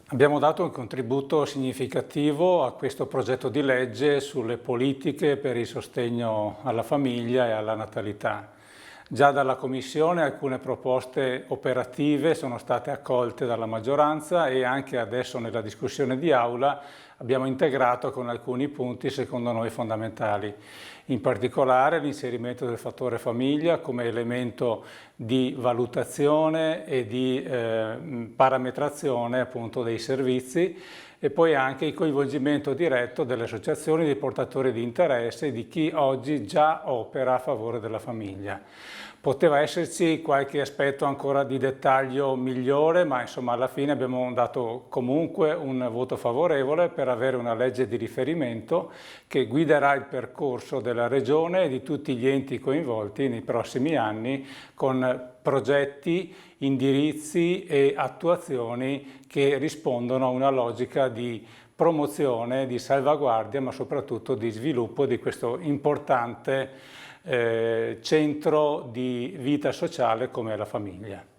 Abbiamo dato un contributo significativo a questo progetto di legge sulle politiche per il sostegno alla famiglia e alla natalità. Già dalla Commissione alcune proposte operative sono state accolte dalla maggioranza e anche adesso nella discussione di Aula abbiamo integrato con alcuni punti secondo noi fondamentali. In particolare l'inserimento del fattore famiglia come elemento di valutazione e di parametrazione appunto dei servizi e poi anche il coinvolgimento diretto delle associazioni dei portatori di interesse e di chi oggi già opera a favore della famiglia. Poteva esserci qualche aspetto ancora di dettaglio migliore, ma insomma alla fine abbiamo dato comunque un voto favorevole per avere una legge di riferimento che guiderà il percorso della Regione e di tutti gli enti coinvolti nei prossimi anni con progetti, indirizzi e attuazioni che rispondono a una logica di promozione, di salvaguardia, ma soprattutto di sviluppo di questo importante centro di vita sociale come la famiglia.